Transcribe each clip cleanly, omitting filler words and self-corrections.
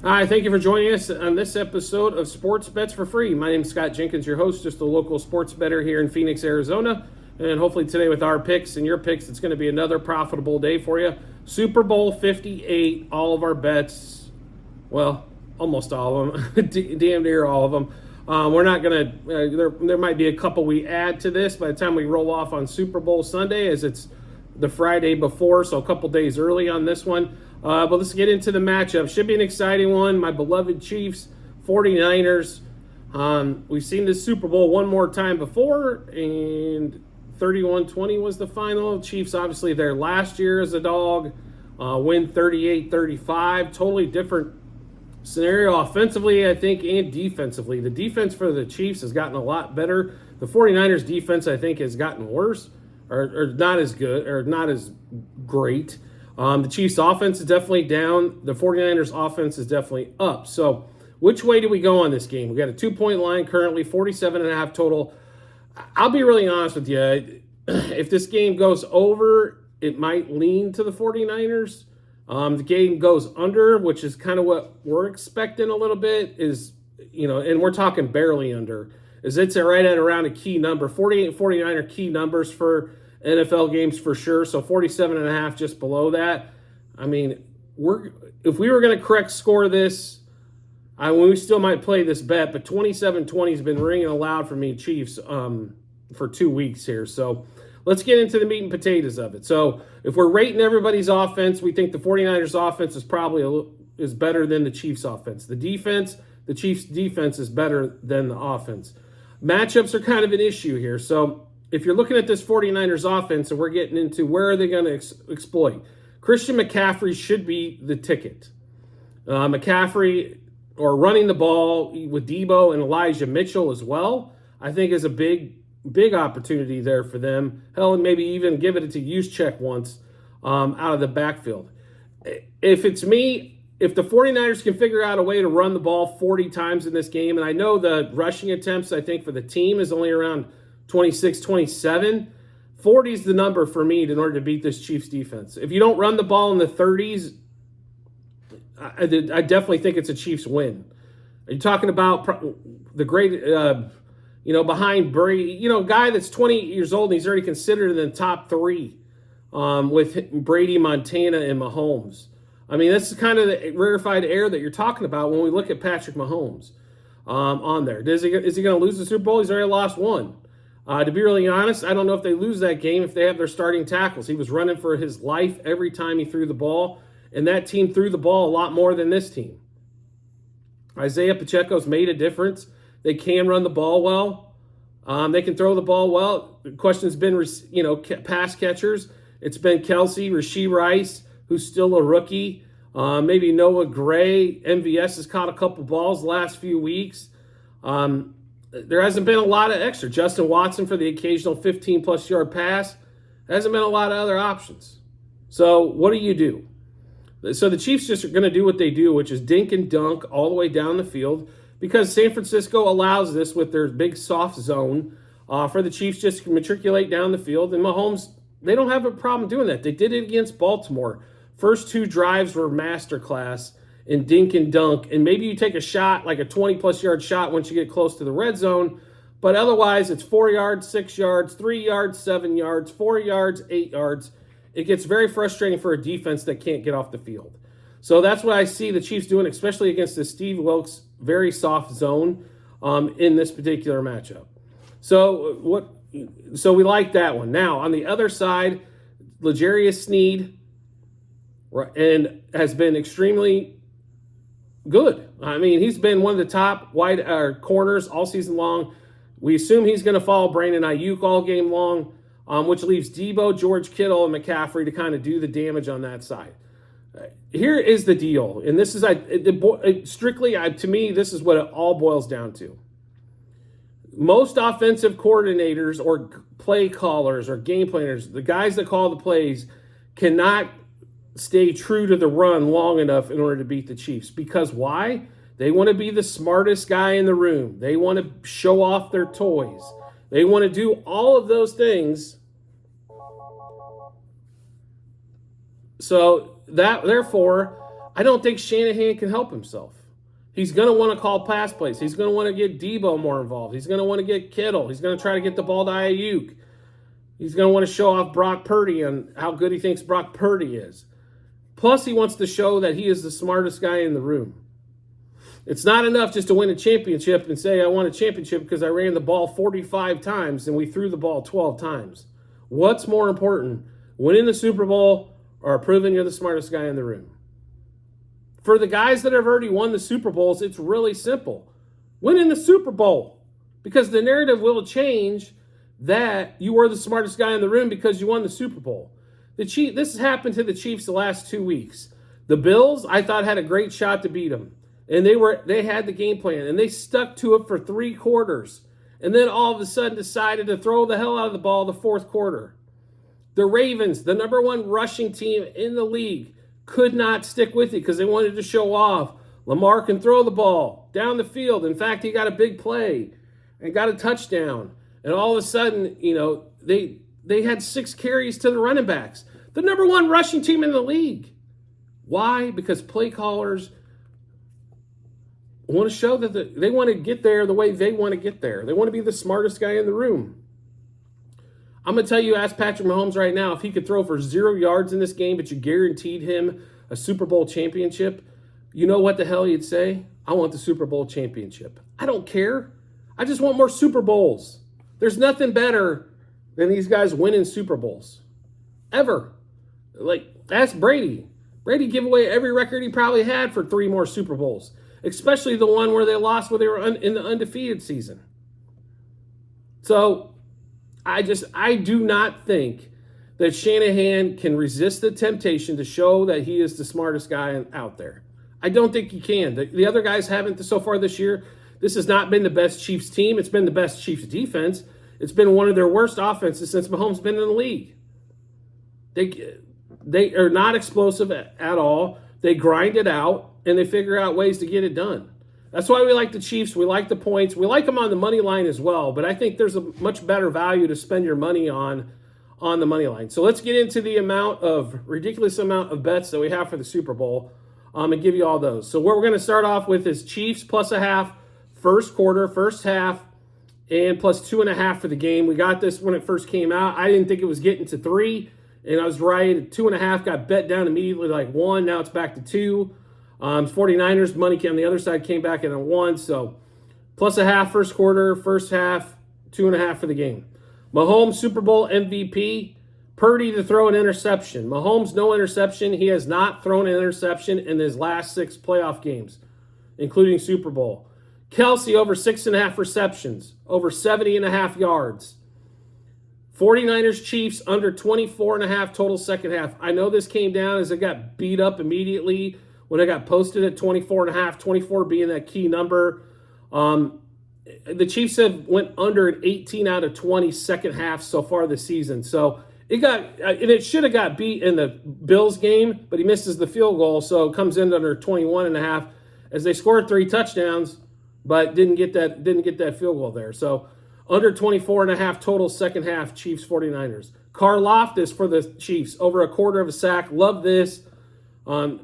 Hi, thank you for joining us on this episode of Sports Bets for Free. My name is Scott Jenkins, your host, just a local sports bettor here in Phoenix, Arizona. And hopefully today with our picks and your picks, it's going to be another profitable day for you. Super Bowl 58, all of our bets, well, almost all of them, damn near all of them. We're not going to, there might be a couple we add to this by the time we roll off on Super Bowl Sunday, as it's the Friday before, so a couple days early on this one. But let's get into the matchup. Should be an exciting one. My beloved Chiefs, 49ers. We've seen this Super Bowl one more time before, and 31-20 was the final. Chiefs, obviously, there last year as a dog, win 38-35. Totally different scenario offensively, I think, and defensively. The defense for the Chiefs has gotten a lot better. The 49ers defense, I think, has gotten worse, or not as good, or not as great. The Chiefs offense is definitely down. The 49ers offense is definitely up. So which way do we go on this game? We got a 2-point line currently, 47.5 total. I'll be really honest with you. If this game goes over, it might lean to the 49ers. The game goes under, which is kind of what we're expecting a little bit, is, and we're talking barely under, is it's right at around a key number. 48 and 49 are key numbers for NFL games for sure. So 47.5 just below that. I mean, if we were going to correct score this, we still might play this bet, but 27-20 has been ringing aloud for me, Chiefs, for 2 weeks here. So let's get into the meat and potatoes of it. So if we're rating everybody's offense, we think the 49ers offense is probably is better than the Chiefs offense. The Chiefs defense is better than the offense. Matchups are kind of an issue here. So if you're looking at this 49ers offense and we're getting into where are they going to exploit, Christian McCaffrey should be the ticket. McCaffrey, or running the ball with Debo and Elijah Mitchell as well, I think is a big opportunity there for them. Hell, and maybe even give it to Juszczyk once out of the backfield. If it's me, if the 49ers can figure out a way to run the ball 40 times in this game, and I know the rushing attempts, I think, for the team is only around 26, 27. 40 is the number for me in order to beat this Chiefs defense. If you don't run the ball in the 30s, I definitely think it's a Chiefs win. Are you talking about the great, behind Brady, guy that's 20 years old and he's already considered in the top three with Brady, Montana, and Mahomes. I mean, that's kind of the rarefied air that you're talking about when we look at Patrick Mahomes on there. Is he going to lose the Super Bowl? He's already lost one. To be really honest, I don't know if they lose that game if they have their starting tackles. He was running for his life every time he threw the ball, and that team threw the ball a lot more than this team. Isaiah Pacheco's made a difference. They can run the ball well. They can throw the ball well. The question's been, pass catchers. It's been Kelsey, Rashee Rice, who's still a rookie. Maybe Noah Gray. MVS has caught a couple balls the last few weeks. There hasn't been a lot of extra. Justin Watson for the occasional 15-plus yard pass. There hasn't been a lot of other options. So what do you do? So the Chiefs just are going to do what they do, which is dink and dunk all the way down the field, because San Francisco allows this with their big soft zone for the Chiefs just to matriculate down the field. And Mahomes, they don't have a problem doing that. They did it against Baltimore. First two drives were masterclass in dink and dunk, and maybe you take a shot, like a 20-plus yard shot once you get close to the red zone, but otherwise it's 4 yards, 6 yards, 3 yards, 7 yards, 4 yards, 8 yards. It gets very frustrating for a defense that can't get off the field. So that's what I see the Chiefs doing, especially against the Steve Wilks very soft zone in this particular matchup. So we like that one. Now, on the other side, L'Jarius Sneed and has been extremely good. I mean, he's been one of the top wide corners all season long. We assume he's going to follow Brandon Ayuk all game long, which leaves Debo, George Kittle, and McCaffrey to kind of do the damage on that side. Here is the deal, and this is strictly to me, this is what it all boils down to. Most offensive coordinators or play callers or game planners, the guys that call the plays, cannot stay true to the run long enough in order to beat the Chiefs. Because why? They want to be the smartest guy in the room. They want to show off their toys. They want to do all of those things. So therefore, I don't think Shanahan can help himself. He's going to want to call pass plays. He's going to want to get Debo more involved. He's going to want to get Kittle. He's going to try to get the ball to Ayuk. He's going to want to show off Brock Purdy and how good he thinks Brock Purdy is. Plus, he wants to show that he is the smartest guy in the room. It's not enough just to win a championship and say, I won a championship because I ran the ball 45 times and we threw the ball 12 times. What's more important, winning the Super Bowl or proving you're the smartest guy in the room? For the guys that have already won the Super Bowls, it's really simple. Winning the Super Bowl, because the narrative will change that you were the smartest guy in the room because you won the Super Bowl. This has happened to the Chiefs the last 2 weeks. The Bills, I thought, had a great shot to beat them. And they had the game plan, and they stuck to it for 3 quarters. And then all of a sudden decided to throw the hell out of the ball the 4th quarter. The Ravens, the number 1 rushing team in the league, could not stick with it because they wanted to show off. Lamar can throw the ball down the field. In fact, he got a big play and got a touchdown. And all of a sudden, they had 6 carries to the running backs. The number 1 rushing team in the league. Why? Because play callers want to show that they want to get there the way they want to get there. They want to be the smartest guy in the room. I'm going to tell you, ask Patrick Mahomes right now, if he could throw for 0 yards in this game, but you guaranteed him a Super Bowl championship, you know what the hell he'd say? I want the Super Bowl championship. I don't care. I just want more Super Bowls. There's nothing better than these guys winning Super Bowls. Ever. Ask Brady. Brady gave away every record he probably had for 3 more Super Bowls, especially the one where they lost when they were in the undefeated season. So I do not think that Shanahan can resist the temptation to show that he is the smartest guy out there. I don't think he can. The other guys haven't so far this year. This has not been the best Chiefs team. It's been the best Chiefs defense. It's been one of their worst offenses since Mahomes been in the league. They are not explosive at all. They grind it out, and they figure out ways to get it done. That's why we like the Chiefs. We like the points. We like them on the money line as well, but I think there's a much better value to spend your money on the money line. So let's get into the ridiculous amount of bets that we have for the Super Bowl and give you all those. So what we're going to start off with is Chiefs plus a half, first quarter, first half, and plus 2.5 for the game. We got this when it first came out. I didn't think it was getting to 3, and I was right. 2.5 got bet down immediately like 1. Now it's back to 2. 49ers money on the other side came back in a 1. So plus a half first quarter, first half, 2.5 for the game. Mahomes Super Bowl MVP. Purdy to throw an interception. Mahomes no interception. He has not thrown an interception in his last 6 playoff games, including Super Bowl. Kelsey over 6.5 receptions, over 70.5 yards. 49ers Chiefs under 24.5 total second half. I know this came down as it got beat up immediately when it got posted at 24.5, 24 being that key number. The Chiefs have went under an 18 out of 20 second half so far this season. So it should have got beat in the Bills game, but he misses the field goal, so it comes in under 21.5 as they scored 3 touchdowns, but didn't get that field goal there. So under 24.5 total second half, Chiefs 49ers. Karlaftis for the Chiefs, over a quarter of a sack. Love this.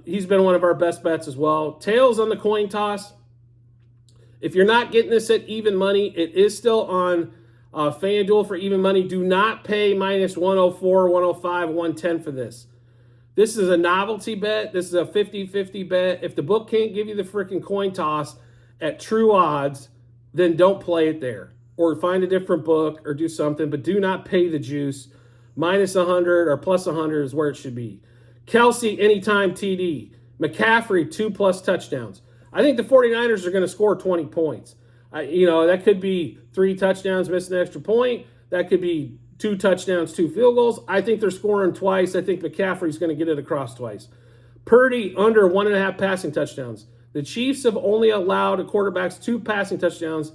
He's been one of our best bets as well. Tails on the coin toss. If you're not getting this at even money, it is still on FanDuel for even money. Do not pay minus 104, 105, 110 for this. This is a novelty bet. This is a 50-50 bet. If the book can't give you the freaking coin toss at true odds, then don't play it there. Or find a different book or do something, but do not pay the juice. Minus 100 or plus 100 is where it should be. Kelsey, anytime TD. McCaffrey, 2+ touchdowns. I think the 49ers are going to score 20 points. That could be 3 touchdowns, missing an extra point. That could be 2 touchdowns, 2 field goals. I think they're scoring twice. I think McCaffrey's going to get it across twice. Purdy, under 1.5 passing touchdowns. The Chiefs have only allowed quarterbacks 2 passing touchdowns.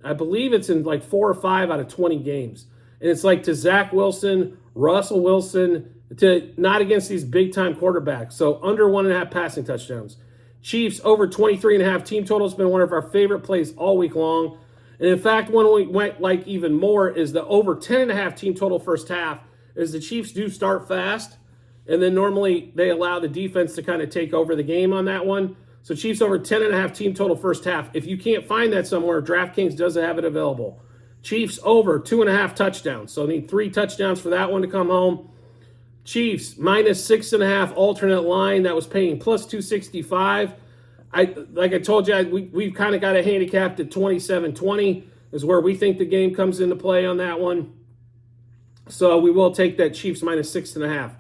I believe it's in like 4 or 5 out of 20 games. And it's like to Zach Wilson, Russell Wilson, to not against these big-time quarterbacks. So under 1.5 passing touchdowns. Chiefs over 23.5 team total has been one of our favorite plays all week long. And in fact, one we went like even more is the over 10.5 team total first half, as the Chiefs do start fast And then normally they allow the defense to kind of take over the game on that one. So Chiefs over 10.5 team total first half. If you can't find that somewhere, DraftKings does have it available. Chiefs over 2.5 touchdowns. So need 3 touchdowns for that one to come home. Chiefs minus 6.5 alternate line. That was paying plus 265. Like I told you, we've kind of got it handicapped at 27-20 is where we think the game comes into play on that one. So we will take that Chiefs minus 6.5.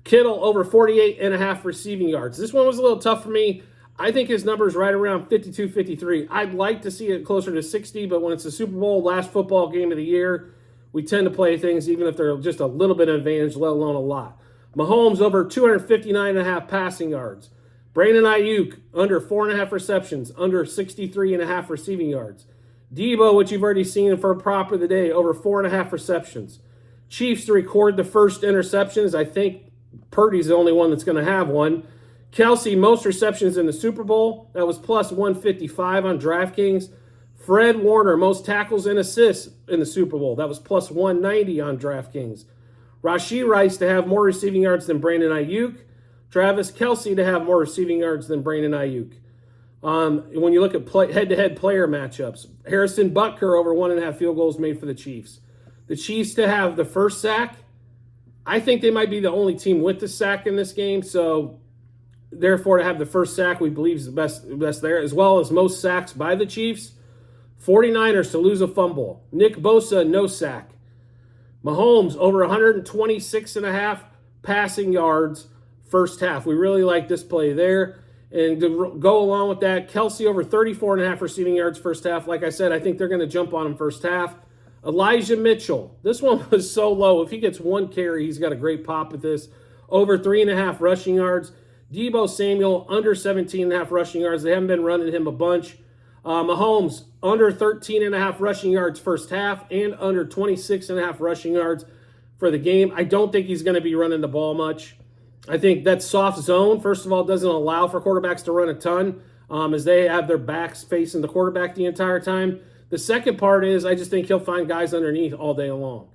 Kittle over 48.5 receiving yards. This one was a little tough for me. I think his number is right around 52, 53. I'd like to see it closer to 60, but when it's the Super Bowl, last football game of the year, we tend to play things even if they're just a little bit of advantage, let alone a lot. Mahomes over 259.5 passing yards. Brandon Ayuk under 4.5 receptions, under 63.5 receiving yards. Debo, which you've already seen for a prop of the day, over 4.5 receptions. Chiefs to record the first interceptions. I think Purdy's the only one that's going to have one. Kelsey, most receptions in the Super Bowl. That was plus 155 on DraftKings. Fred Warner, most tackles and assists in the Super Bowl. That was plus 190 on DraftKings. Rashee Rice to have more receiving yards than Brandon Ayuk. Travis Kelsey to have more receiving yards than Brandon Ayuk. When you look at head-to-head player matchups, Harrison Butker over 1.5 field goals made for the Chiefs. The Chiefs to have the first sack. I think they might be the only team with the sack in this game, so therefore to have the first sack we believe is the best there, as well as most sacks by the Chiefs. 49ers to lose a fumble. Nick Bosa, no sack. Mahomes over 126.5 passing yards first half. We really like this play there. And to go along with that, Kelsey over 34.5 receiving yards first half. Like I said, I think they're going to jump on him first half. Elijah Mitchell. This one was so low. If he gets one carry, he's got a great pop with this. Over 3.5 rushing yards. Debo Samuel under 17.5 rushing yards. They haven't been running him a bunch. Mahomes under 13.5 rushing yards first half and under 26.5 rushing yards for the game. I don't think he's going to be running the ball much. I think that soft zone, first of all, doesn't allow for quarterbacks to run a ton as they have their backs facing the quarterback the entire time. The second part is I just think he'll find guys underneath all day long.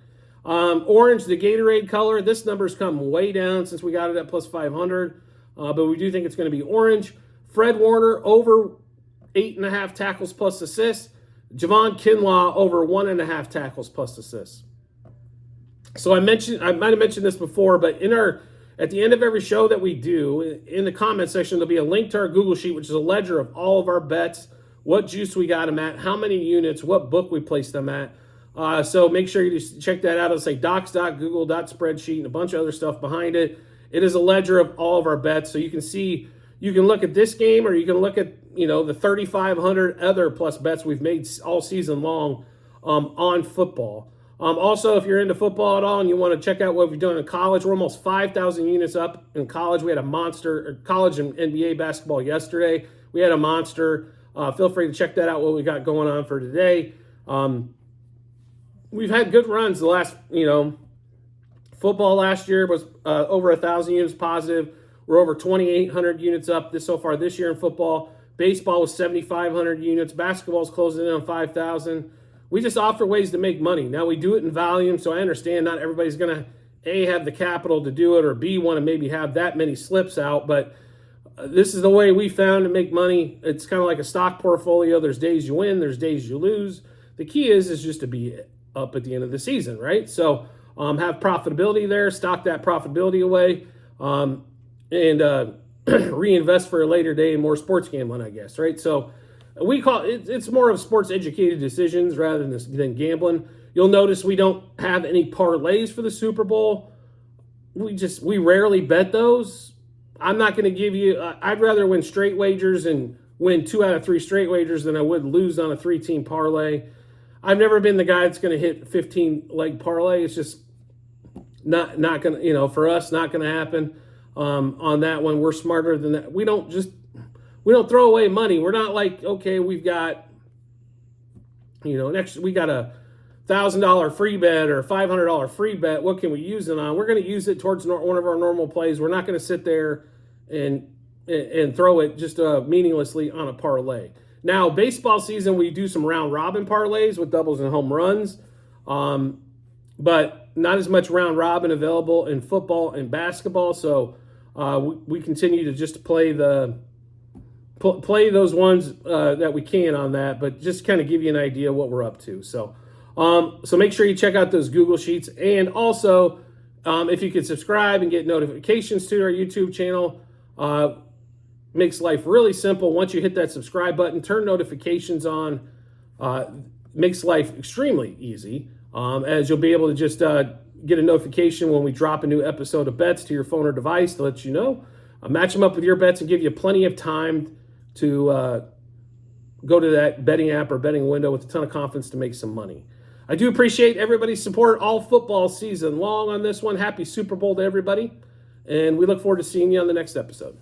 Orange, the Gatorade color, this number's come way down since we got it at plus 500, but we do think it's going to be orange. Fred Warner over 8.5 tackles plus assists. Javon Kinlaw over 1.5 tackles plus assists. So I might have mentioned this before, but at the end of every show that we do, in the comment section, there'll be a link to our Google Sheet, which is a ledger of all of our bets, what juice we got them at, how many units, what book we placed them at. So make sure you just check that out. It'll say docs.google.spreadsheet and a bunch of other stuff behind it. It is a ledger of all of our bets. So you can see, you can look at this game or you can look at, the 3,500 other plus bets we've made all season long on football. Also, if you're into football at all and you want to check out what we've done in college, we're almost 5,000 units up in college. We had a monster college and NBA basketball yesterday. We had a monster. Feel free to check that out, what we got going on for today. We've had good runs the last, football last year was over 1,000 units positive. We're over 2,800 units up so far this year in football. Baseball was 7,500 units. Basketball's closing in on 5,000. We just offer ways to make money. Now, we do it in volume, so I understand not everybody's going to, A, have the capital to do it, or B, want to maybe have that many slips out, but this is the way we found to make money. It's kind of like a stock portfolio. There's days you win, there's days you lose. The key is just to be up at the end of the season, right? So have profitability there, stock that profitability away, and reinvest for a later day and more sports gambling, I guess, right? So we call it's more of sports educated decisions rather than gambling. You'll notice we don't have any parlays for the Super Bowl. We rarely bet those. I'm not going to give you, I'd rather win straight wagers and win 2 out of 3 straight wagers than I would lose on a 3-team parlay. I've never been the guy that's going to hit 15-leg parlay. It's just not going to, for us, not going to happen on that one. We're smarter than that. We don't throw away money. We're not like, okay, we've got, next we got a $1,000 free bet or a $500 free bet. What can we use it on? We're going to use it towards one of our normal plays. We're not going to sit there and throw it just meaninglessly on a parlay. Now, baseball season, we do some round robin parlays with doubles and home runs. but not as much round robin available in football and basketball. So we continue to just play those ones that we can on that, but just kind of give you an idea what we're up to. So make sure you check out those Google Sheets, and also if you could subscribe and get notifications to our YouTube channel. Makes life really simple. Once you hit that subscribe button, turn notifications on, makes life extremely easy, as you'll be able to just get a notification when we drop a new episode of bets to your phone or device to let you know. Match them up with your bets and give you plenty of time to go to that betting app or betting window with a ton of confidence to make some money. I do appreciate everybody's support all football season long on this one. Happy Super Bowl to everybody, and we look forward to seeing you on the next episode.